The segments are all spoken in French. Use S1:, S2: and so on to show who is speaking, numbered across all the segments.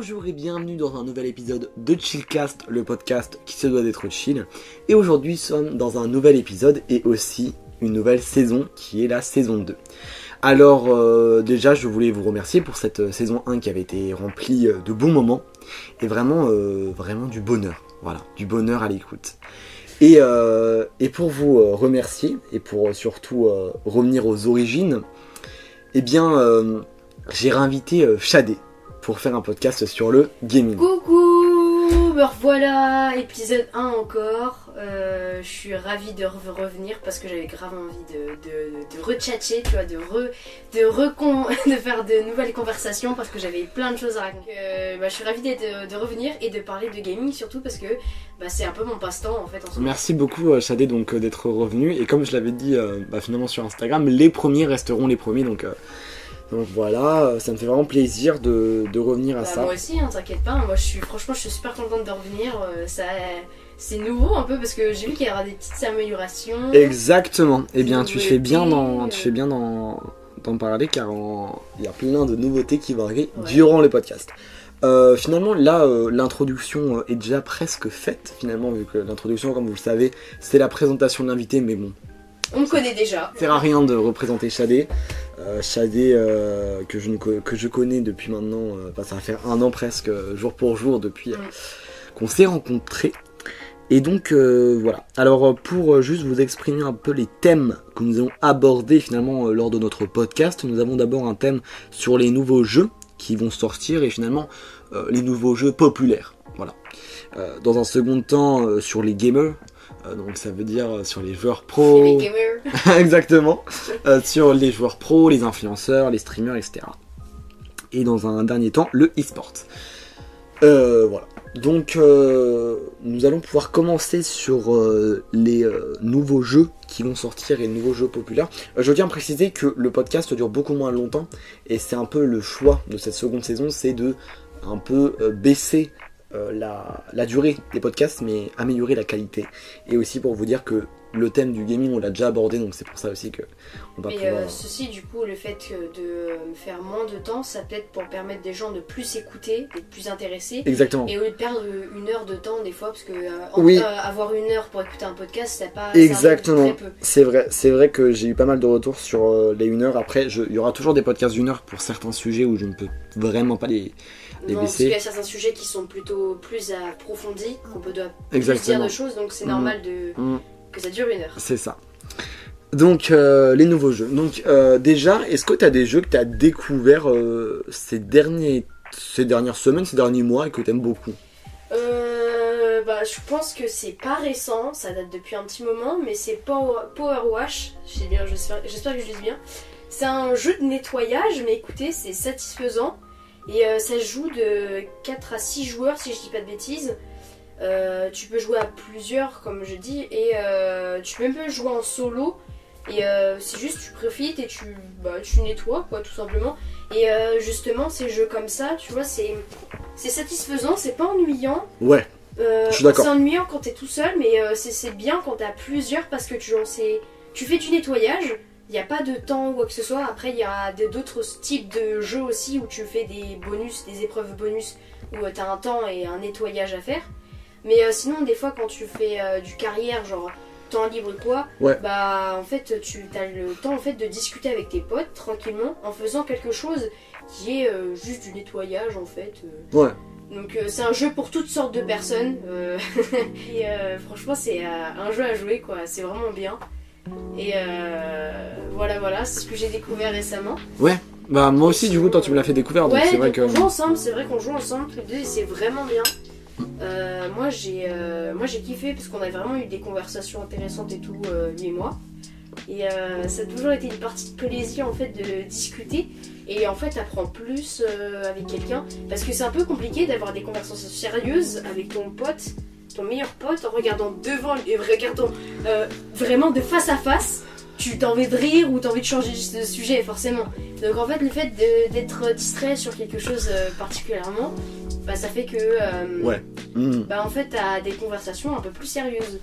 S1: Bonjour et bienvenue dans un nouvel épisode de Chillcast, le podcast qui se doit d'être chill. Et aujourd'hui nous sommes dans un nouvel épisode et aussi une nouvelle saison qui est la saison 2. Alors déjà je voulais vous remercier pour cette saison 1 qui avait été remplie de bons moments et vraiment du bonheur. Voilà, du bonheur à l'écoute. Et pour vous remercier et pour surtout revenir aux origines, eh bien j'ai réinvité Shadé pour faire un podcast sur le gaming.
S2: Coucou, me revoilà, épisode 1 encore. Je suis ravie de revenir parce que j'avais grave envie de rechatcher, tu vois, de faire de nouvelles conversations parce que j'avais plein de choses à raconter. Je suis ravie de revenir et de parler de gaming surtout parce que c'est un peu mon passe-temps en fait en ce moment.
S1: Merci beaucoup Shadé donc d'être revenu et comme je l'avais dit finalement sur Instagram, les premiers resteront les premiers donc voilà, ça me fait vraiment plaisir de revenir à ça.
S2: Moi aussi, hein, t'inquiète pas, moi je suis super contente de revenir, c'est nouveau un peu parce que j'ai vu qu'il y aura des petites améliorations.
S1: Exactement, et bien tu fais bien d'en parler car il y a plein de nouveautés qui vont arriver durant le podcast. Finalement là l'introduction est déjà presque faite finalement vu que l'introduction comme vous le savez c'est la présentation de l'invité mais bon.
S2: On me connaît déjà.
S1: Ça sert à rien de représenter Shadé. Shadé que je connais depuis maintenant, ça va faire 1 an presque, jour pour jour depuis qu'on s'est rencontrés. Et donc voilà. Alors pour juste vous exprimer un peu les thèmes que nous allons aborder finalement lors de notre podcast, nous avons d'abord un thème sur les nouveaux jeux qui vont sortir et finalement les nouveaux jeux populaires. Voilà. Dans un second temps sur les gamers. Donc ça veut dire sur les joueurs pro.
S2: Les gamers.
S1: Exactement. Sur les joueurs pro, les influenceurs, les streamers, etc. Et dans un dernier temps, le e-sport. Voilà. Donc nous allons pouvoir commencer sur les nouveaux jeux qui vont sortir et les nouveaux jeux populaires. Je tiens à préciser que le podcast dure beaucoup moins longtemps et c'est un peu le choix de cette seconde saison, c'est de un peu baisser la durée des podcasts mais améliorer la qualité et aussi pour vous dire que le thème du gaming on l'a déjà abordé donc c'est pour ça aussi que on va pouvoir...
S2: ceci du coup le fait de faire moins de temps ça peut-être pour permettre des gens de plus écouter, d'être plus intéressés.
S1: Exactement.
S2: Et au lieu de perdre 1 heure de temps des fois parce que avoir 1 heure pour écouter un podcast c'est pas
S1: exactement
S2: très peu.
S1: C'est vrai que j'ai eu pas mal de retours sur les 1 heure. Après il y aura toujours des podcasts d'1 heure pour certains sujets où je ne peux vraiment pas les
S2: parce qu'il y a certains sujets qui sont plutôt plus approfondis, qu'on peut plus dire de choses, donc c'est normal que ça dure 1 heure.
S1: C'est ça. Donc les nouveaux jeux. Donc déjà, est-ce que tu as des jeux que tu as découverts ces dernières semaines, ces derniers mois et que tu aimes beaucoup?
S2: Je pense que c'est pas récent, ça date depuis un petit moment, mais c'est Power Wash, j'espère que je le dis bien. C'est un jeu de nettoyage, mais écoutez, c'est satisfaisant. Et ça se joue de 4 à 6 joueurs si je dis pas de bêtises. Tu peux jouer à plusieurs comme je dis et tu peux même jouer en solo. Et c'est juste tu profites et tu nettoies quoi tout simplement. Et justement ces jeux comme ça tu vois c'est satisfaisant, c'est pas ennuyant.
S1: Ouais, je suis d'accord.
S2: C'est ennuyant quand t'es tout seul mais c'est bien quand t'as plusieurs parce que tu fais du nettoyage. Il n'y a pas de temps ou quoi que ce soit. Après, il y a d'autres types de jeux aussi où tu fais des bonus, des épreuves bonus où tu as un temps et un nettoyage à faire. Mais sinon, des fois, quand tu fais du carrière, genre temps libre ou quoi, en fait, tu as le temps en fait, de discuter avec tes potes tranquillement en faisant quelque chose qui est juste du nettoyage en fait.
S1: Ouais.
S2: Donc c'est un jeu pour toutes sortes de personnes. Et franchement, c'est un jeu à jouer quoi. C'est vraiment bien. Et voilà, c'est ce que j'ai découvert récemment.
S1: Ouais, moi aussi du coup toi tu me l'as fait découvrir donc c'est vrai que...
S2: on joue ensemble, c'est vrai qu'on joue ensemble tous les deux et c'est vraiment bien. Moi j'ai kiffé parce qu'on a vraiment eu des conversations intéressantes et tout, lui et moi. Et ça a toujours été une partie de plaisir en fait de discuter et en fait t'apprends plus avec quelqu'un parce que c'est un peu compliqué d'avoir des conversations sérieuses avec ton pote, ton meilleur pote en regardant devant et regardant vraiment de face à face. Tu as envie de rire ou tu as envie de changer de sujet forcément. Donc en fait le fait d'être distrait sur quelque chose particulièrement ça fait que...
S1: Ouais,
S2: bah en fait t'as des conversations un peu plus sérieuses.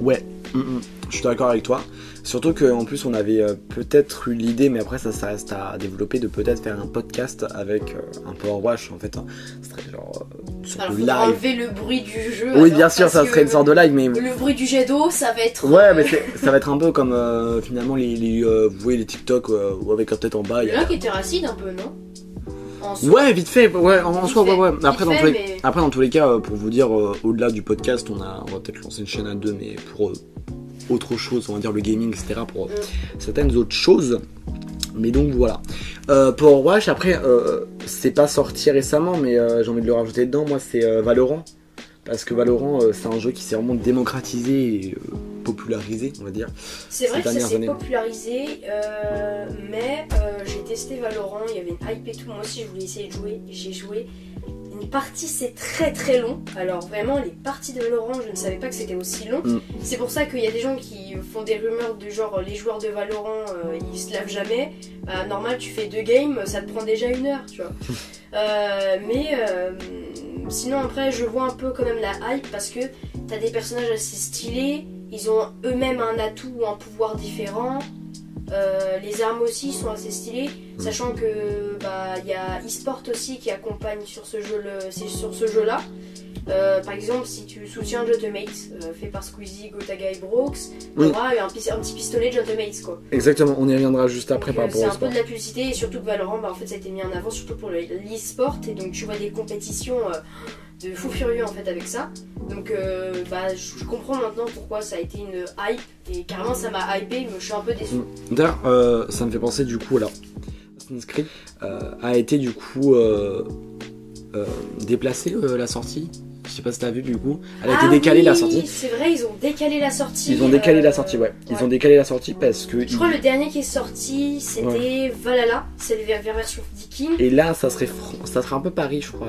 S1: Ouais, je suis d'accord avec toi. Surtout qu'en plus on avait peut-être eu l'idée, mais après ça reste à développer, de peut-être faire un podcast avec un Power Wash en fait. Ce serait genre sur
S2: Alors
S1: le
S2: faudra
S1: live.
S2: enlever le bruit du jeu.
S1: Oui,
S2: alors,
S1: bien sûr,
S2: parce
S1: ça
S2: que
S1: serait une sorte de live, mais.
S2: Le bruit du jet d'eau, ça va être.
S1: Ouais, mais ça va être un peu comme finalement vous voyez les TikTok où avec la tête en bas.
S2: Il y en a qui était racide un peu, non?
S1: Ouais, vite fait, ouais, en
S2: Vite
S1: soi,
S2: fait,
S1: ouais.
S2: vite
S1: Après,
S2: fait,
S1: après, dans tous les cas, pour vous dire, au-delà du podcast, on va peut-être lancer une chaîne à deux, mais pour autre chose, on va dire le gaming, etc., pour certaines autres choses. Mais donc voilà. Power Wash, après, c'est pas sorti récemment, mais j'ai envie de le rajouter dedans, moi, c'est Valorant. Parce que Valorant, c'est un jeu qui s'est vraiment démocratisé et popularisé, on va dire.
S2: C'est vrai que ça s'est popularisé, mais j'ai testé Valorant, il y avait une hype et tout. Moi aussi, je voulais essayer de jouer. J'ai joué. Une partie, c'est très très long. Alors vraiment, les parties de Valorant, je ne savais pas que c'était aussi long. C'est pour ça qu'il y a des gens qui font des rumeurs du genre les joueurs de Valorant, ils se lavent jamais. Bah, normal, tu fais 2 games, ça te prend déjà 1 heure, tu vois. Sinon après je vois un peu quand même la hype parce que t'as des personnages assez stylés, ils ont eux-mêmes un atout ou un pouvoir différent. Les armes aussi sont assez stylées, sachant que bah y a eSport aussi qui accompagne sur ce jeu là. Par exemple, si tu soutiens Ultimate fait par Squeezie, Gotaga et Brooks, tu auras un petit pistolet Ultimate quoi.
S1: Exactement, on y reviendra juste après par rapport
S2: au sport. C'est un peu de la publicité et surtout que Valorant, bah, en fait ça a été mis en avant surtout pour l'e-sport et donc tu vois des compétitions de fou furieux en fait avec ça. Donc bah, je comprends maintenant pourquoi ça a été une hype et carrément ça m'a hypé, mais je suis un peu déçu.
S1: D'ailleurs, ça me fait penser du coup alors Assassin's Creed a été du coup déplacé la sortie. Je sais pas si t'as vu du coup. Elle a été décalée la sortie.
S2: C'est vrai, ils ont décalé la sortie.
S1: Ils ont décalé la sortie, ouais. Ils ont décalé la sortie parce que.
S2: Je crois le dernier qui est sorti, c'était Valhalla, c'est la version Viking.
S1: Et là, ça serait un peu Paris, je crois.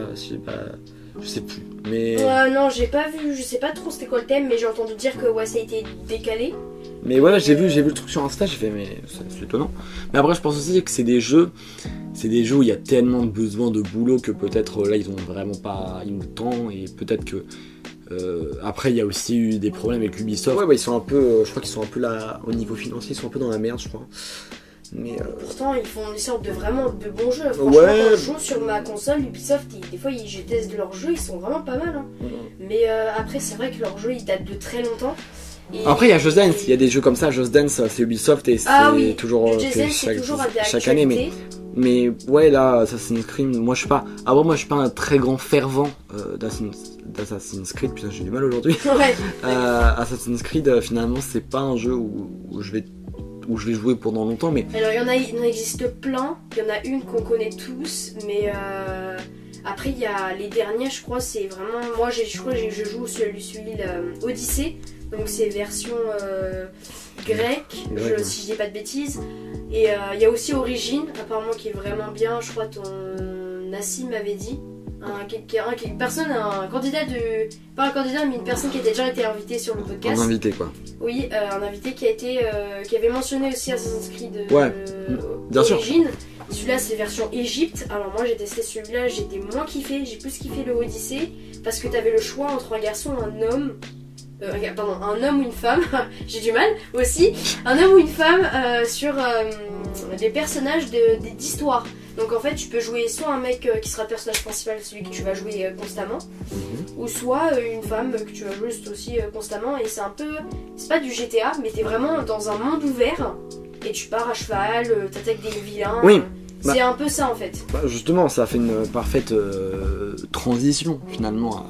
S1: Je sais plus. Mais.
S2: Non, j'ai pas vu, je sais pas trop c'était quoi le thème, mais j'ai entendu dire que ouais, ça a été décalé.
S1: Mais ouais, j'ai vu le truc sur Insta, j'ai fait, mais c'est étonnant. Mais après, je pense aussi que c'est des jeux où il y a tellement de besoin de boulot que peut-être là, ils ont vraiment pas eu le temps et peut-être que. Après, il y a aussi eu des problèmes avec Ubisoft. Ouais, ils sont un peu. Je crois qu'ils sont un peu là, au niveau financier, ils sont un peu dans la merde, je crois. Mais
S2: pourtant, ils font des sortes de vraiment de bons jeux. Franchement, quand je joue sur ma console, Ubisoft, des fois, je teste leurs jeux, ils sont vraiment pas mal. Hein. Mais après, c'est vrai que leurs jeux, ils datent de très longtemps. Et
S1: après, il y a Just Dance, il y a des jeux comme ça. Just Dance, c'est Ubisoft et c'est toujours chaque année. Mais ouais, là, Assassin's Creed, moi je suis pas un très grand fervent d'Assassin's Creed. Putain, j'ai du mal aujourd'hui.
S2: Ouais.
S1: Assassin's Creed, finalement, c'est pas un jeu où je vais jouer pendant longtemps, mais.
S2: Alors il en existe plein. Il y en a une qu'on connaît tous, mais après il y a les derniers, je crois, c'est vraiment. Moi, je crois que je joue celui Odyssey. Donc c'est version grecque, si je dis pas de bêtises. Et il y a aussi Origin, apparemment qui est vraiment bien. Je crois ton Nassim m'avait dit. Un candidat pas un candidat, mais une personne qui a déjà été invitée sur le podcast.
S1: Un invité quoi.
S2: Oui, un invité qui avait mentionné aussi Assassin's Creed
S1: bien sûr.
S2: Origin. Celui-là c'est version Égypte. Alors moi j'ai testé celui-là, j'étais moins kiffé, j'ai plus kiffé le Odyssey parce que t'avais le choix entre un garçon et un homme. Un homme ou une femme, j'ai du mal aussi, un homme ou une femme sur des personnages d'histoire. Donc en fait tu peux jouer soit un mec qui sera le personnage principal, celui que tu vas jouer constamment, ou soit une femme que tu vas jouer aussi constamment, et c'est pas du GTA, mais t'es vraiment dans un monde ouvert, et tu pars à cheval, t'attaques des vilains.
S1: Oui.
S2: C'est un peu ça en fait.
S1: Justement, ça fait une parfaite transition finalement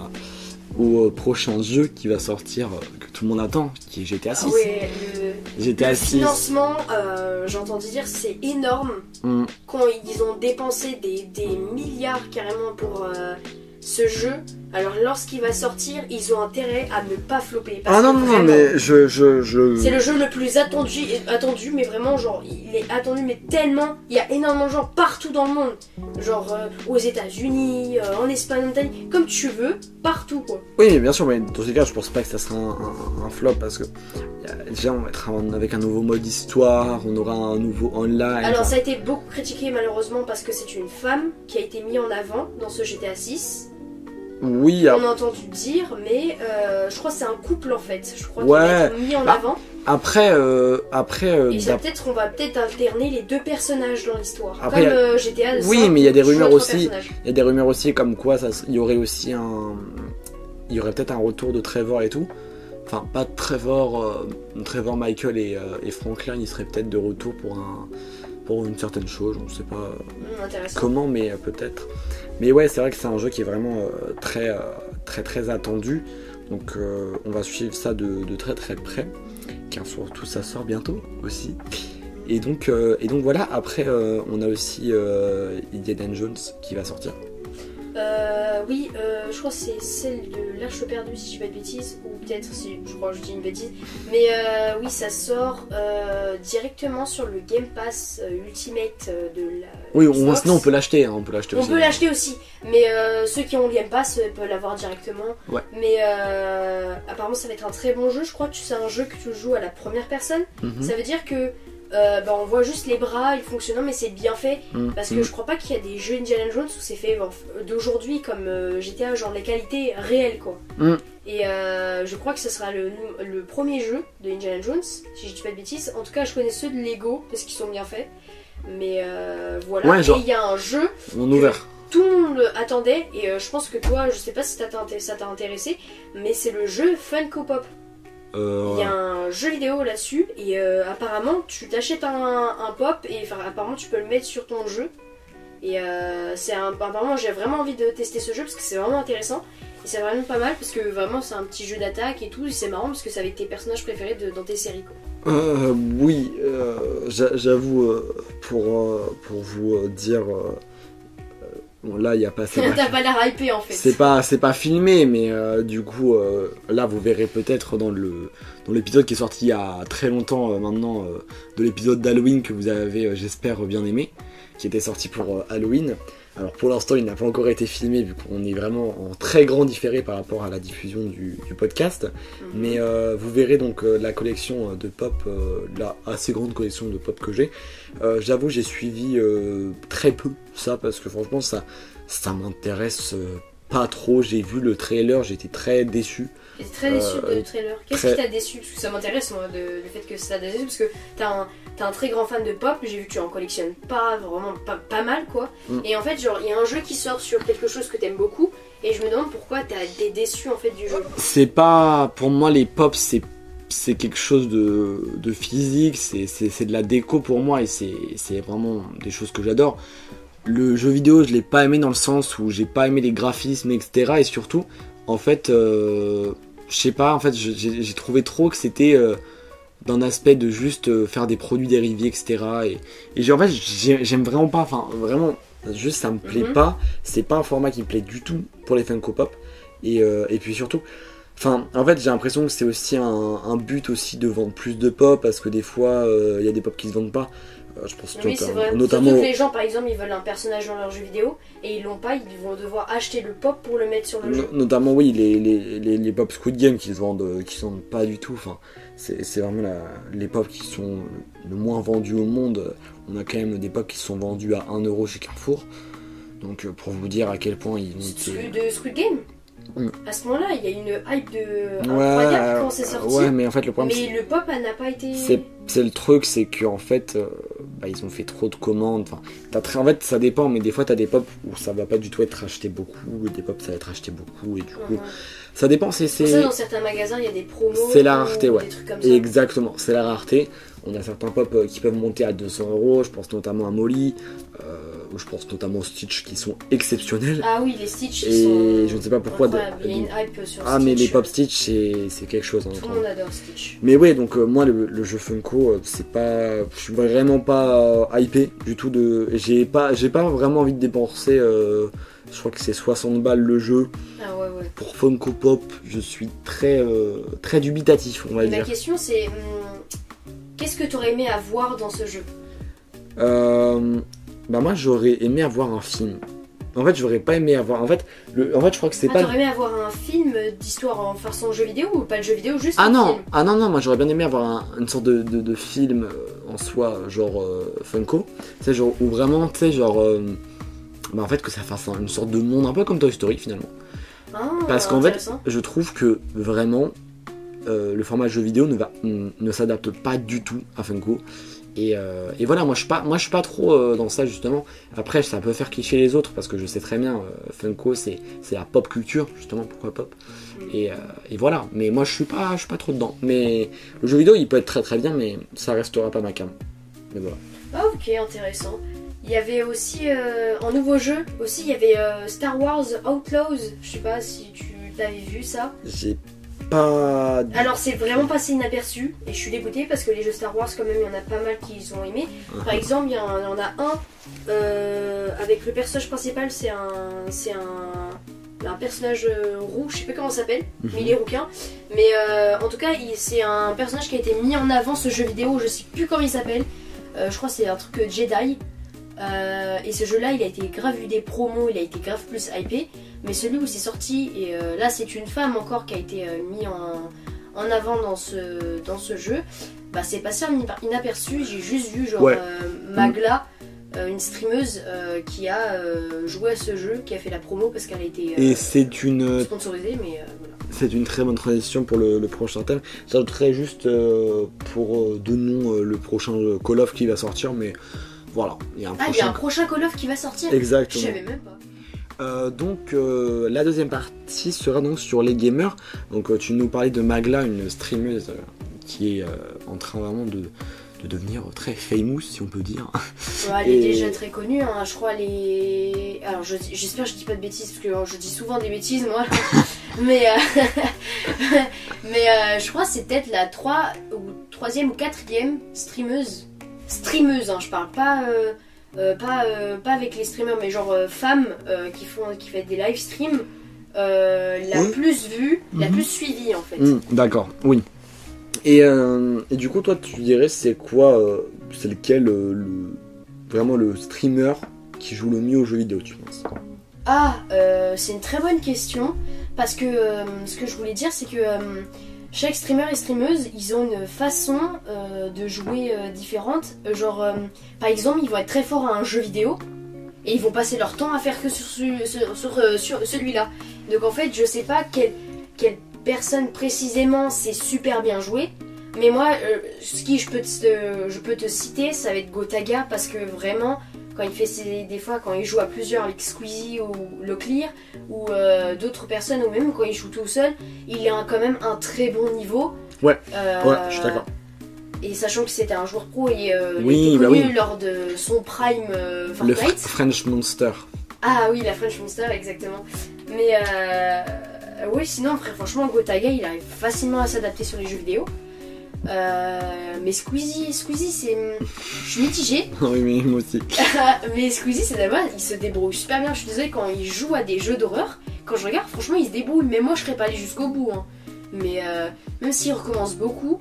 S1: au prochain jeu qui va sortir, que tout le monde attend, qui est GTA 6.
S2: Le financement, j'ai entendu dire, c'est énorme. Quand ils ont dépensé des milliards carrément pour ce jeu, alors lorsqu'il va sortir, ils ont intérêt à ne pas flopper.
S1: Non, mais je...
S2: C'est le jeu le plus attendu, mais vraiment, genre, il est attendu, mais tellement, il y a énormément de gens partout dans le monde. Genre, aux États-Unis, en Espagne, en Italie, comme tu veux, partout, quoi.
S1: Oui, mais bien sûr, mais dans tous les cas, je pense pas que ça sera un flop, parce que déjà, on va être avec un nouveau mode histoire, on aura un nouveau online.
S2: Alors, ça a été beaucoup critiqué, malheureusement, parce que c'est une femme qui a été mise en avant dans ce GTA 6.
S1: Oui,
S2: On a entendu dire, mais je crois que c'est un couple en fait. Je crois
S1: Ouais.
S2: qu'il va être mis en avant.
S1: après,
S2: Et ça, on va peut-être alterner les deux personnages dans l'histoire.
S1: Après,
S2: Comme GTA.
S1: oui, mais il y a des rumeurs aussi.
S2: Personnages.
S1: Il y a des rumeurs aussi comme quoi il y aurait aussi il y aurait peut-être un retour de Trevor et tout. Enfin, pas de Trevor, Michael et Franklin, ils seraient peut-être de retour pour une certaine chose, on ne sait pas
S2: Intéressant.
S1: comment, mais peut-être. Mais ouais, c'est vrai que c'est un jeu qui est vraiment très attendu. Donc on va suivre ça de très près, car surtout ça sort bientôt aussi. Et donc voilà, après on a aussi Indiana Jones qui va sortir.
S2: Oui, je crois que c'est celle de l'Arche perdue, si je dis pas de bêtises, ou peut-être si je crois que je dis une bêtise. Mais oui, ça sort directement sur le Game Pass Ultimate de la.
S1: Oui,
S2: Xbox.
S1: sinon on peut l'acheter, hein, on peut l'acheter
S2: On
S1: aussi.
S2: peut l'acheter aussi, mais ceux qui ont le Game Pass peuvent l'avoir directement.
S1: Ouais.
S2: Mais apparemment, ça va être un très bon jeu. Je crois que c'est un jeu que tu joues à la première personne.
S1: Mhm.
S2: Ça veut dire que on voit juste les bras, ils fonctionnent, mais c'est bien fait. Parce que je crois pas qu'il y a des jeux Indiana Jones où c'est fait d'aujourd'hui comme GTA, genre les qualités réelles quoi. Et je crois que ce sera le premier jeu de Indiana Jones, si je dis pas de bêtises. En tout cas, je connais ceux de Lego parce qu'ils sont bien faits. Mais voilà.
S1: Ouais, genre-
S2: Et il y a un jeu
S1: En ouvert.
S2: tout le monde attendait, et je pense que toi, je sais pas si ça t'a intéressé, mais c'est le jeu Funko Pop. Il y a un jeu vidéo là-dessus, et apparemment tu t'achètes un pop, et apparemment tu peux le mettre sur ton jeu. Et apparemment j'ai vraiment envie de tester ce jeu parce que c'est vraiment intéressant. Et c'est vraiment pas mal parce que vraiment c'est un petit jeu d'attaque et tout, et c'est marrant parce que c'est avec tes personnages préférés dans tes séries quoi.
S1: Oui, j'avoue, pour vous dire, bon, là il n'y a pas assez.
S2: T'as pas l'air hypé en fait.
S1: C'est pas filmé, mais du coup, là vous verrez peut-être dans l'épisode qui est sorti il y a très longtemps maintenant, de l'épisode d'Halloween que vous avez, j'espère, bien aimé, qui était sorti pour Halloween. Alors pour l'instant, il n'a pas encore été filmé vu qu'on est vraiment en très grand différé par rapport à la diffusion du podcast. Mais vous verrez donc la collection de pop, la assez grande collection de pop que j'ai. J'avoue, j'ai suivi très peu ça parce que franchement, ça m'intéresse pas trop. J'ai vu le trailer, j'étais très déçu.
S2: J'étais très déçu du trailer. Qu'est-ce qui t'a déçu? Parce que ça m'intéresse moi, le fait que ça t'a déçu, parce que t'es un très grand fan de pop, j'ai vu que tu en collectionnes pas mal quoi. Et en fait, genre, il y a un jeu qui sort sur quelque chose que t'aimes beaucoup, et je me demande pourquoi t'as été déçu en fait du jeu.
S1: C'est pas, pour moi, les pop, c'est quelque chose de physique, c'est de la déco pour moi, et c'est vraiment des choses que j'adore. Le jeu vidéo, je l'ai pas aimé dans le sens où j'ai pas aimé les graphismes, etc. Et surtout, en fait, je sais pas, en fait, j'ai trouvé trop que c'était d'un aspect de juste faire des produits dérivés, etc. Et en fait, j'aime vraiment pas, enfin, vraiment, juste ça me plaît pas. C'est pas un format qui me plaît du tout pour les Funko Pop. Et puis surtout, enfin, en fait, j'ai l'impression que c'est aussi un but aussi de vendre plus de pop, parce que des fois, il y a des pop qui se vendent pas. Je pense
S2: oui, c'est vrai.
S1: notamment
S2: Surtout que les gens, par exemple, ils veulent un personnage dans leur jeu vidéo et ils l'ont pas, ils vont devoir acheter le pop pour le mettre sur le jeu.
S1: Notamment, oui, les pop Squid Game qui se vendent pas du tout. Enfin, c'est vraiment les pop qui sont le moins vendus au monde. On a quand même des pop qui sont vendus à 1€ chez Carrefour. Donc, pour vous dire à quel point ils ont été.
S2: De Squid Game à ce moment-là, il y a une hype incroyable quand c'est sorti.
S1: Ouais, mais en fait, le problème,
S2: mais le pop, elle n'a pas été.
S1: C'est le truc, c'est qu'en fait, ils ont fait trop de commandes. Enfin, en fait, ça dépend, mais des fois, t'as des pop où ça va pas du tout être acheté beaucoup, et des pop ça va être acheté beaucoup, et du coup, ça dépend. C'est ça,
S2: dans certains magasins, il y a des promos.
S1: C'est la rareté, ouais.
S2: Des trucs comme ça.
S1: Exactement, c'est la rareté. On a certains pop qui peuvent monter à 200€. Je pense notamment à Molly, ou je pense notamment aux Stitch qui sont exceptionnels.
S2: Ah oui, les Stitch.
S1: Et je ne sais pas pourquoi.
S2: Il y a une hype sur
S1: Stitch.
S2: Mais
S1: les pop Stitch, c'est quelque chose.
S2: Tout le monde adore Stitch.
S1: Mais ouais, donc moi, le jeu Funko, c'est pas. Je suis vraiment pas hypé du tout de. J'ai pas vraiment envie de dépenser. Je crois que c'est 60 balles le jeu.
S2: Ah ouais.
S1: Pour Funko Pop, je suis très dubitatif, on va dire.
S2: Ma question c'est qu'est-ce que tu aurais aimé avoir dans ce jeu?
S1: Moi j'aurais aimé avoir un film. En fait, j'aurais pas aimé avoir. En fait, je crois que c'est pas.
S2: T'aurais aimé avoir un film d'histoire en façon jeu vidéo ou pas de jeu vidéo, juste
S1: un
S2: film?
S1: Non, moi j'aurais bien aimé avoir une sorte de film en soi, genre Funko. Tu sais, genre, où vraiment, tu sais, genre. En fait, que ça fasse une sorte de monde un peu comme Toy Story finalement.
S2: Ah,
S1: Parce qu'en fait,
S2: intéressant.
S1: je trouve que vraiment, le format jeu vidéo ne s'adapte pas du tout à Funko. Et voilà, moi je suis pas trop dans ça justement. Après, ça peut faire cliché les autres parce que je sais très bien, Funko c'est la pop culture, justement, pourquoi pop. Et voilà, mais moi je suis pas trop dedans. Mais le jeu vidéo il peut être très très bien, mais ça restera pas ma cam. Mais voilà.
S2: Ah, ok, intéressant. Il y avait aussi, en nouveau jeu, aussi, il y avait Star Wars Outlaws. Je sais pas si tu l'avais vu ça.
S1: J'ai pas.
S2: Alors, c'est vraiment passé inaperçu. Et je suis dégoûtée parce que les jeux Star Wars, quand même, il y en a pas mal qui ont aimé. Par exemple, il y en a un avec le personnage principal, c'est un personnage roux, je sais pas comment ça s'appelle, mais il est rouquin. Mais en tout cas, c'est un personnage qui a été mis en avant ce jeu vidéo, je sais plus comment il s'appelle. Je crois que c'est un truc Jedi. Et ce jeu là il a été grave vu des promos, il a été grave plus hypé. Mais celui où c'est sorti, et là c'est une femme encore qui a été mis en avant dans ce jeu, bah c'est passé inaperçu. J'ai juste vu genre Magla, une streameuse qui a joué à ce jeu, qui a fait la promo parce qu'elle a été
S1: Et c'est une
S2: sponsorisée, mais voilà.
S1: C'est une très bonne transition pour le prochain thème. J'ajouterais juste pour de nom le prochain Call of qui va sortir, mais voilà, il y a un prochain.
S2: Il y a un prochain Call of qui va sortir.
S1: Exactement.
S2: Je savais même pas.
S1: Donc la deuxième partie sera donc sur les gamers. Donc tu nous parlais de Magla, une streameuse qui est en train vraiment de devenir très famous, si on peut dire.
S2: Ouais, elle est déjà très connue, hein. Je crois les. Alors j'espère que je dis pas de bêtises parce que je dis souvent des bêtises moi. mais je crois que c'est peut-être la 3e ou 4e streameuse. Streameuse, hein, je parle pas. Pas avec les streamers, mais genre femmes qui fait des live streams, la plus vue, la plus suivie en fait.
S1: D'accord, oui. Et du coup, toi, tu dirais c'est quoi, c'est lequel vraiment le streamer qui joue le mieux aux jeux vidéo, tu penses?
S2: C'est une très bonne question parce que ce que je voulais dire, c'est que chaque streamer et streameuse, ils ont une façon de jouer différente. Genre, par exemple, ils vont être très forts à un jeu vidéo et ils vont passer leur temps à faire que sur celui-là. Donc en fait, je sais pas quelle personne précisément c'est super bien joué. Mais moi, je peux te citer, ça va être Gotaga parce que vraiment, quand il fait des fois quand il joue à plusieurs avec Squeezie ou Leclerc ou d'autres personnes, ou même quand il joue tout seul, il a quand même un très bon niveau.
S1: Ouais, je suis d'accord.
S2: Et sachant que c'était un joueur pro et
S1: oui,
S2: il était connu
S1: oui.
S2: lors de son prime Fortnite.
S1: Le French Monster.
S2: Ah oui, la French Monster, exactement. Mais oui, sinon, frère, franchement, Gotaga, il arrive facilement à s'adapter sur les jeux vidéo. Mais Squeezie, c'est. Je suis mitigée.
S1: Oui, mais moi aussi.
S2: Mais Squeezie, c'est d'abord, il se débrouille super bien. Je suis désolée, quand il joue à des jeux d'horreur, quand je regarde, franchement, il se débrouille. Mais moi, je serais pas allée jusqu'au bout. Hein. Mais même s'il recommence beaucoup,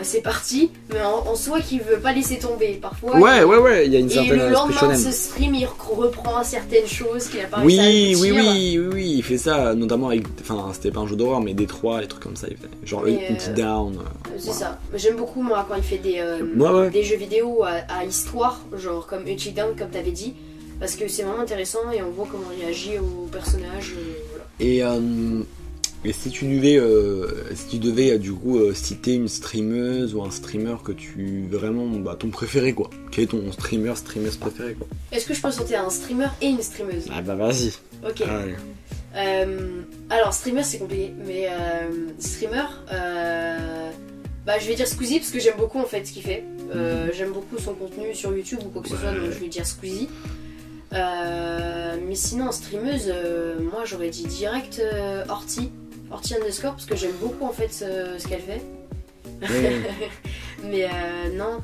S2: c'est parti. Mais en soi, qu'il veut pas laisser tomber. Parfois.
S1: Ouais, il y a une certaine.
S2: Et le lendemain de ce stream, il reprend certaines choses qu'il a pas réussi à aboutir.
S1: Oui, il fait ça, notamment avec. Enfin, c'était pas un jeu d'horreur, mais Détroit, les trucs comme ça. Il fait, genre Until Down.
S2: C'est ça. J'aime beaucoup, moi, quand il fait des jeux vidéo à histoire, genre comme Until Down, comme t'avais dit. Parce que c'est vraiment intéressant et on voit comment il réagit au personnage. Voilà.
S1: Et si tu devais du coup citer une streameuse ou un streamer que tu vraiment ton préféré quoi. Quel est ton streameuse préféré quoi?
S2: Est-ce que je peux sauter un streamer et une streameuse?
S1: Ah bah vas-y.
S2: Ok. Alors streamer c'est compliqué, mais streamer, je vais dire Squeezie parce que j'aime beaucoup en fait ce qu'il fait. J'aime beaucoup son contenu sur YouTube ou quoi que ce soit, donc je vais dire Squeezie. Mais sinon en streameuse, moi j'aurais dit direct Horty underscore parce que j'aime beaucoup en fait ce qu'elle fait. Mais non,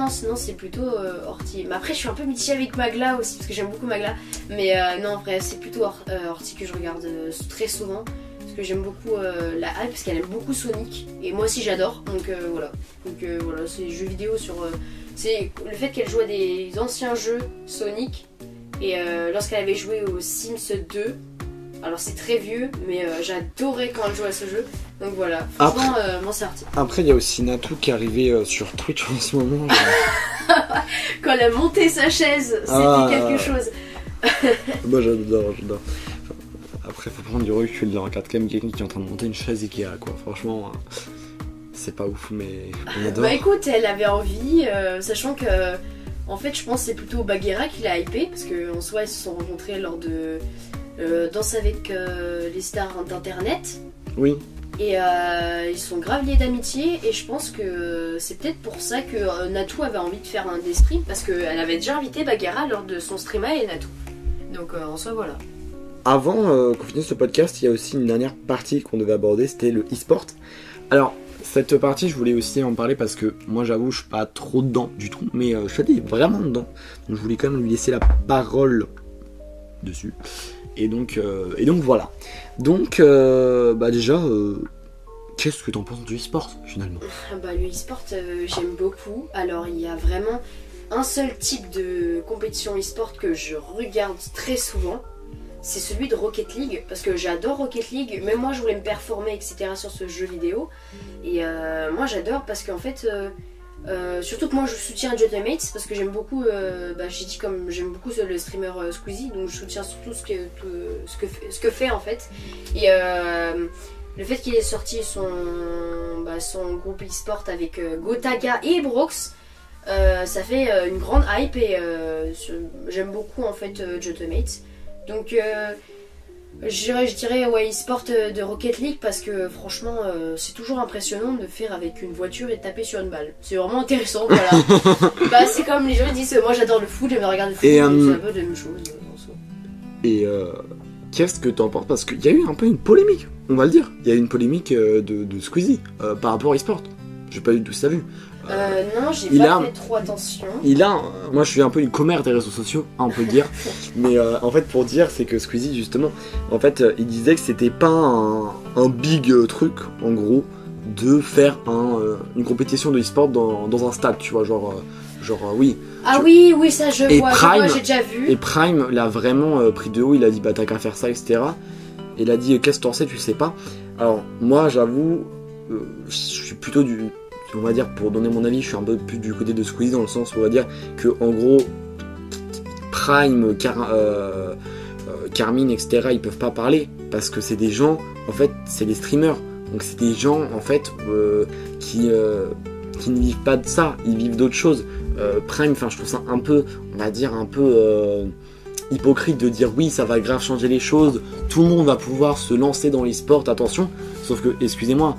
S2: sinon c'est plutôt Horty. Mais après je suis un peu mitigée avec Magla aussi parce que j'aime beaucoup Magla. Mais non, après c'est plutôt Horty que je regarde très souvent parce que j'aime beaucoup la hype parce qu'elle aime beaucoup Sonic et moi aussi j'adore. Donc voilà. Voilà, c'est jeux vidéo sur. C'est le fait qu'elle joue à des anciens jeux Sonic. Et lorsqu'elle avait joué au Sims 2, alors c'est très vieux, mais j'adorais quand elle jouait à ce jeu. Donc voilà, franchement, moi c'est Horty.
S1: Après, il y a aussi Natou qui est arrivé sur Twitch en ce moment.
S2: Quand elle a monté sa chaise, c'était quelque chose.
S1: Moi j'adore. Après, faut prendre du recul. Là, en 4ème, quelqu'un qui est en train de monter une chaise Ikea, quoi. Franchement, c'est pas ouf, mais on adore.
S2: Bah écoute, elle avait envie, sachant que, en fait, je pense que c'est plutôt Bagheera qui l'a hypé, parce qu'en soi, ils se sont rencontrés lors de Danse avec les stars d'internet.
S1: Oui.
S2: Et ils sont grave liés d'amitié, et je pense que c'est peut-être pour ça que Natou avait envie de faire un des streams, parce qu'elle avait déjà invité Bagheera lors de son stream et Natou. Donc en soi, voilà.
S1: Avant qu'on finisse ce podcast, il y a aussi une dernière partie qu'on devait aborder, c'était le e-sport. Alors, cette partie, je voulais aussi en parler parce que moi, j'avoue, je suis pas trop dedans du tout, mais je suis vraiment dedans. Donc, je voulais quand même lui laisser la parole dessus. Et donc voilà. Donc, déjà, qu'est-ce que t'en penses du e-sport finalement?
S2: Bah, le e-sport, j'aime beaucoup. Alors, il y a vraiment un seul type de compétition e-sport que je regarde très souvent. C'est celui de Rocket League, parce que j'adore Rocket League. Même moi, je voulais me performer, etc. sur ce jeu vidéo. Et moi, j'adore parce qu'en fait, surtout que moi, je soutiens Jutemates parce que j'aime beaucoup. J'ai dit comme j'aime beaucoup le streamer Squeezie, donc je soutiens surtout ce que fait en fait. Et le fait qu'il ait sorti son groupe e-sport avec Gotaga et Brox, ça fait une grande hype et j'aime beaucoup en fait Jutemates. Donc je dirais ouais, e-sport de Rocket League parce que franchement c'est toujours impressionnant de faire avec une voiture et de taper sur une balle. C'est vraiment intéressant, voilà. C'est comme les gens ils disent moi j'adore le foot, j'aime regarder le foot, c'est un peu la même chose en soi.
S1: Et qu'est-ce que t'en penses? Parce qu'il y a eu un peu une polémique, on va le dire. Il y a eu une polémique de Squeezie par rapport à e-sport. J'ai pas du tout ça vu.
S2: Non, j'ai pas fait trop attention.
S1: Moi je suis un peu une commère des réseaux sociaux, on peut le dire. Mais en fait pour dire c'est que Squeezie justement, en fait il disait que c'était pas un big truc en gros de faire une compétition de e-sport dans un stade, tu vois, genre oui.
S2: Ah oui, ça je vois, j'ai déjà vu.
S1: Et Prime l'a vraiment pris de haut, il a dit bah t'as qu'à faire ça, etc. Et il a dit qu'est-ce que t'en sais, tu sais pas. Alors moi j'avoue, je suis plutôt on va dire, pour donner mon avis, je suis un peu plus du côté de Squeezie dans le sens où on va dire que en gros Prime, Carmine, etc. ils peuvent pas parler parce que c'est des gens, en fait c'est des streamers, donc c'est des gens en fait qui ne vivent pas de ça, ils vivent d'autres choses. Prime, enfin je trouve ça un peu, on va dire un peu hypocrite de dire oui ça va grave changer les choses, tout le monde va pouvoir se lancer dans l'e-sport, attention, sauf que excusez-moi,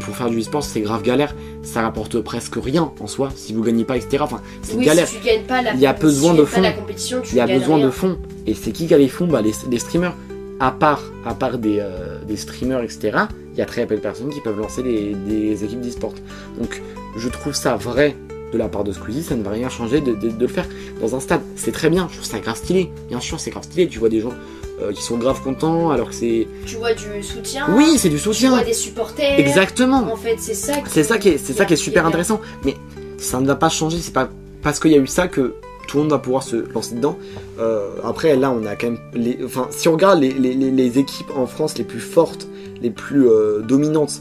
S1: pour faire du e-sport c'est grave galère, ça rapporte presque rien en soi si vous gagnez pas, etc. Enfin c'est galère.
S2: Si tu gagnes pas
S1: il y a besoin de fonds,
S2: il y a besoin
S1: de fonds, et c'est qui a les fonds? Les streamers. À part des streamers, etc. il y a très peu de personnes qui peuvent lancer des équipes d'e-sport. Donc je trouve ça vrai de la part de Squeezie, ça ne va rien changer de le faire dans un stade. C'est très bien, je trouve ça grave stylé. Bien sûr c'est grave stylé, tu vois des gens qui sont grave contents alors que c'est...
S2: Tu vois du soutien.
S1: Oui, c'est du soutien.
S2: Tu vois des supporters.
S1: Exactement.
S2: En fait, c'est ça
S1: qui est super intéressant. Mais ça ne va pas changer, c'est pas parce qu'il y a eu ça que tout le monde va pouvoir se lancer dedans. Après, là, on a quand même... si on regarde les équipes en France les plus fortes, les plus dominantes,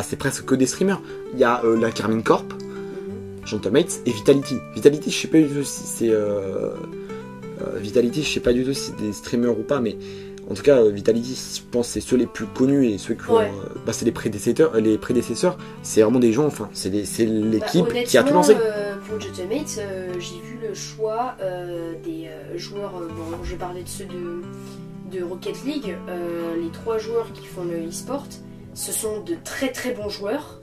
S1: c'est presque que des streamers. Il y a la Carmine Corp, Jutemates et Vitality. Vitality, je sais pas du tout si c'est... Vitality, je sais pas du tout si c'est des streamers ou pas, mais en tout cas, Vitality, je pense c'est ceux les plus connus et ceux qui ont, c'est les prédécesseurs. C'est vraiment des gens, enfin, c'est l'équipe qui a tout lancé.
S2: Pour Jutemates, j'ai vu le choix des joueurs. Je parlais de ceux de Rocket League. Les 3 joueurs qui font le e-sport, ce sont de très très bons joueurs.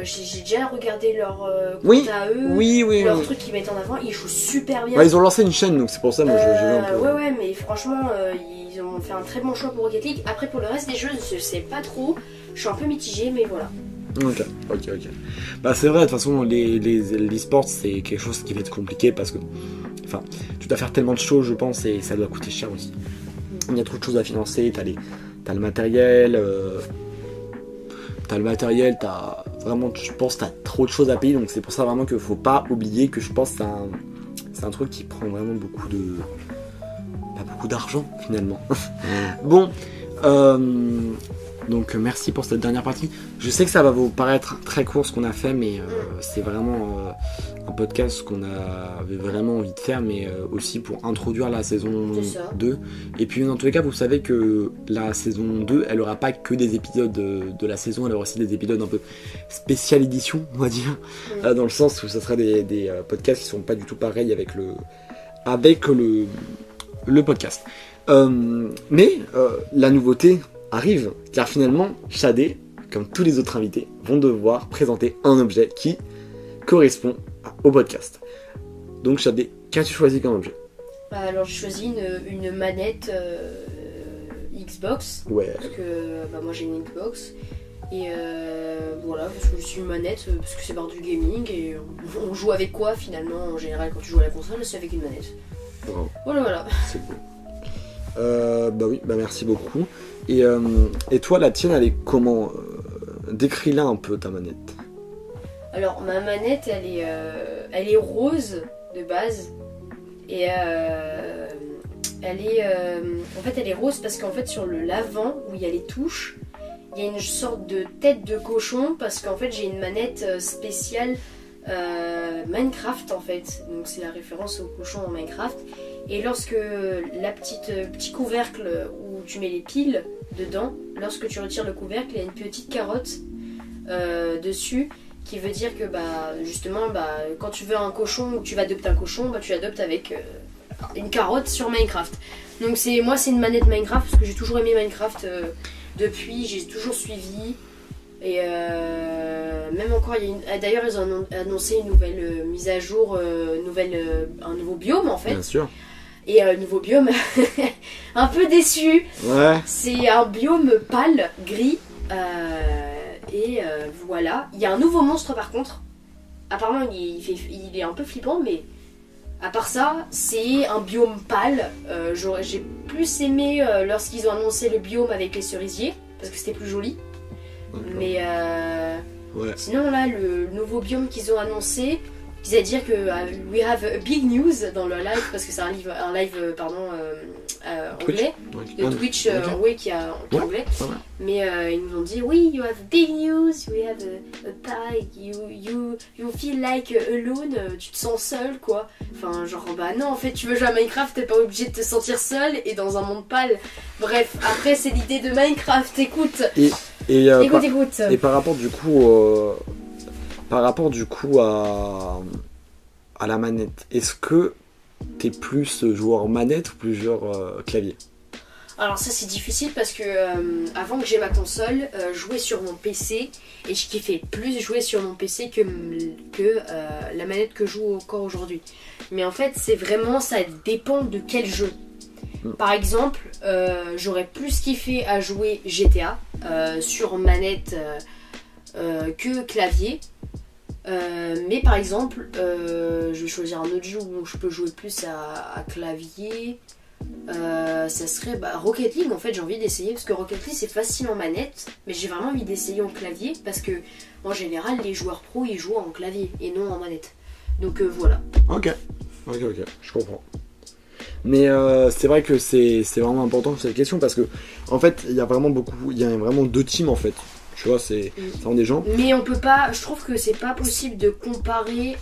S2: J'ai déjà regardé leur compte à eux, leur truc qu'ils mettent en avant, ils jouent super bien.
S1: Ils ont lancé une chaîne, donc c'est pour ça moi j'ai vu un peu.
S2: Ouais, mais franchement, ils ont fait un très bon choix pour Rocket League. Après, pour le reste des jeux, je sais pas trop, je suis un peu mitigée, mais voilà.
S1: Ok. C'est vrai, de toute façon, l'e-sport c'est quelque chose qui va être compliqué parce que, enfin, tu dois faire tellement de choses, je pense, et ça doit coûter cher aussi. Il y a trop de choses à financer, t'as le matériel. T'as vraiment, je pense, t'as trop de choses à payer, donc c'est pour ça vraiment qu'il faut pas oublier que je pense que c'est un truc qui prend vraiment beaucoup d'argent finalement. Bon, Donc merci pour cette dernière partie. Je sais que ça va vous paraître très court ce qu'on a fait, mais c'est vraiment un podcast qu'on avait vraiment envie de faire, mais aussi pour introduire la saison 2. Et puis dans tous les cas, vous savez que la saison 2, elle aura pas que des épisodes de la saison, elle aura aussi des épisodes un peu spécial édition, on va dire, dans le sens où ça sera des podcasts qui sont pas du tout pareils avec le podcast. Mais la nouveauté arrive, car finalement, Shadé, comme tous les autres invités, vont devoir présenter un objet qui correspond au podcast. Donc Shadé, qu'as-tu choisi comme objet?
S2: Alors j'ai choisi une manette Xbox,
S1: ouais.
S2: Parce que moi j'ai une Xbox, et voilà, parce que c'est une manette, parce que c'est part du gaming, et on joue avec quoi finalement en général quand tu joues à la console, c'est avec une manette.
S1: Wow.
S2: Voilà.
S1: C'est beau. Oui, merci beaucoup. Et toi, la tienne, elle est comment? Décris-la un peu, ta manette.
S2: Alors, ma manette, elle est rose de base. Et elle est rose parce qu'en fait, sur le l'avant, où il y a les touches, il y a une sorte de tête de cochon, parce qu'en fait, j'ai une manette spéciale Minecraft, en fait. Donc, c'est la référence au cochon en Minecraft. Et lorsque petit couvercle où tu mets les piles dedans, lorsque tu retires le couvercle, il y a une petite carotte dessus, qui veut dire que justement quand tu veux un cochon ou tu vas adopter un cochon, tu l'adoptes avec une carotte sur Minecraft. Donc c'est une manette Minecraft parce que j'ai toujours aimé Minecraft depuis, j'ai toujours suivi. Et même encore, d'ailleurs ils ont annoncé une nouvelle mise à jour, un nouveau biome en fait.
S1: Bien sûr.
S2: Et nouveau biome, un peu déçu. Ouais. C'est un biome pâle, gris. Voilà. Il y a un nouveau monstre par contre. Apparemment il est un peu flippant, mais à part ça, c'est un biome pâle. J'ai plus aimé lorsqu'ils ont annoncé le biome avec les cerisiers, parce que c'était plus joli. Okay. Mais ouais. Sinon là, le nouveau biome qu'ils ont annoncé, ils allaient dire que we have a big news dans le live, parce que c'est un live anglais, de Twitch, okay. Qui est anglais. Ouais. Mais ils nous ont dit oui, you have big news, we have a pie, you feel like alone, tu te sens seul quoi. Enfin genre non, en fait tu veux jouer à Minecraft, t'es pas obligé de te sentir seul et dans un monde pâle. Bref, après c'est l'idée de Minecraft, écoute. Écoute.
S1: Et par rapport du coup à la manette, est-ce que t'es plus joueur manette ou plus joueur clavier?
S2: Alors ça c'est difficile parce que avant que j'ai ma console, jouer sur mon PC, et je kiffais plus jouer sur mon PC que la manette que je joue encore aujourd'hui. Mais en fait ça dépend de quel jeu. Par exemple, j'aurais plus kiffé à jouer GTA sur manette que clavier. Mais par exemple, je vais choisir un autre jeu où je peux jouer plus à clavier. Ça serait Rocket League. En fait, j'ai envie d'essayer parce que Rocket League c'est facile en manette, mais j'ai vraiment envie d'essayer en clavier parce que en général, les joueurs pros ils jouent en clavier et non en manette. Donc voilà.
S1: Ok, je comprends. Mais c'est vrai que c'est vraiment important cette question parce que en fait, il y a vraiment deux teams en fait. Tu vois, c'est des gens.
S2: Mais on peut pas. Je trouve que c'est pas possible de comparer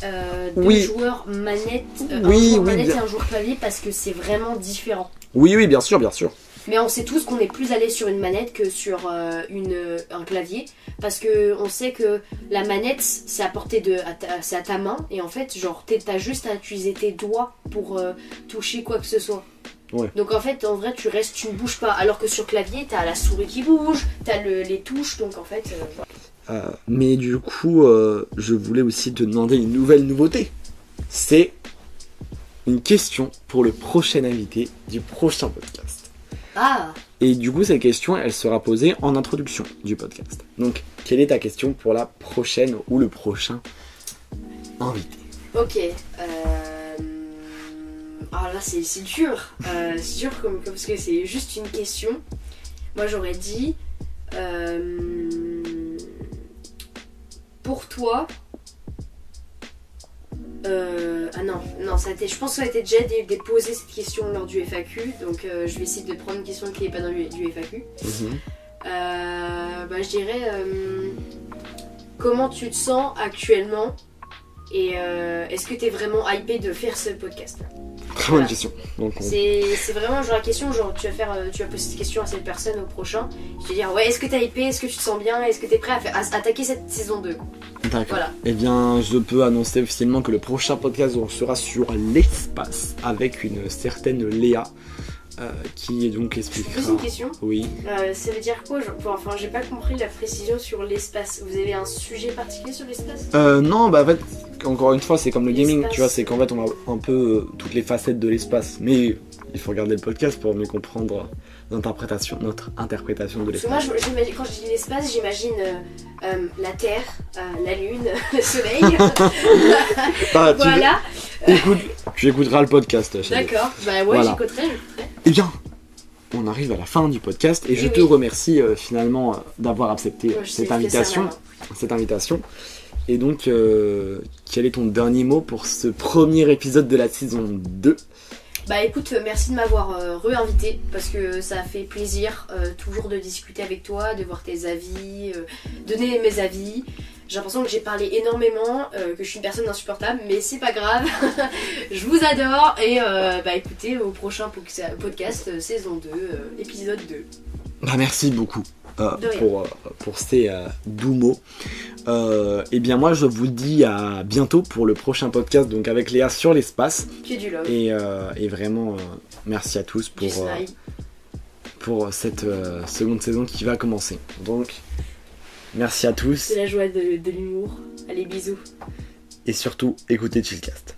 S2: deux joueurs manette, un joueur manette et un joueur clavier parce que c'est vraiment différent.
S1: Oui, bien sûr.
S2: Mais on sait tous qu'on est plus allé sur une manette que sur un clavier parce que on sait que la manette c'est à portée c'est à ta main et en fait genre t'as juste à utiliser tes doigts pour toucher quoi que ce soit. Ouais. Donc en fait en vrai tu ne bouges pas alors que sur clavier t'as la souris qui bouge, t'as les touches donc en fait
S1: mais du coup je voulais aussi te demander une nouvelle nouveauté. C'est une question pour le prochain invité du prochain podcast. Et du coup cette question elle sera posée en introduction du podcast. Donc quelle est ta question pour la prochaine ou le prochain invité?
S2: Ok, alors là c'est dur, c'est dur parce que c'est juste une question. Moi j'aurais dit pour toi je pense que ça a été déjà déposé cette question lors du FAQ, donc je vais essayer de prendre une question qui n'est pas dans du FAQ. je dirais comment tu te sens actuellement et est-ce que tu es vraiment hypé de faire ce podcast?
S1: Très bonne question. Donc,
S2: c'est vraiment genre la question, genre tu vas poser cette question à cette personne au prochain. Je vais dire ouais, est-ce que t'es hypé, est-ce que tu te sens bien, est-ce que t'es prêt à attaquer cette saison 2?
S1: D'accord.
S2: Voilà.
S1: Eh bien, je peux annoncer officiellement que le prochain podcast sera sur l'espace avec une certaine Léa. Qui donc expliquera.
S2: Je pose une question.
S1: Oui.
S2: Ça veut dire quoi enfin, j'ai pas compris la précision sur l'espace. Vous avez un sujet particulier sur l'espace?
S1: Non, bah en fait, encore une fois, c'est comme le gaming,
S2: L'espace.
S1: tu vois, c'est qu'en fait, on a un peu toutes les facettes de l'espace. Mais il faut regarder le podcast pour mieux comprendre notre interprétation de
S2: Parce que moi,
S1: l'espace.
S2: quand je dis l'espace, j'imagine la Terre, la Lune, le Soleil.
S1: Bah,
S2: Voilà.
S1: tu écouteras le podcast, chérie.
S2: D'accord. Bah ouais,
S1: Voilà.
S2: j'écouterai.
S1: Eh bien, on arrive à la fin du podcast et je te remercie finalement d'avoir accepté cette invitation. Et donc, quel est ton dernier mot pour ce premier épisode de la saison 2?
S2: Bah écoute, merci de m'avoir re-invité parce que ça a fait plaisir toujours de discuter avec toi, de voir tes avis, donner mes avis. J'ai l'impression que j'ai parlé énormément, que je suis une personne insupportable, mais c'est pas grave. Je vous adore et écoutez au prochain podcast saison 2, épisode 2.
S1: Bah merci beaucoup pour ces doux mots. Et bien moi je vous dis à bientôt pour le prochain podcast donc avec Léa sur l'espace.
S2: Que du love.
S1: Et vraiment merci à tous pour cette seconde saison qui va commencer. Donc merci à tous.
S2: C'est la joie de l'humour. Allez, bisous.
S1: Et surtout écoutez Chillcast.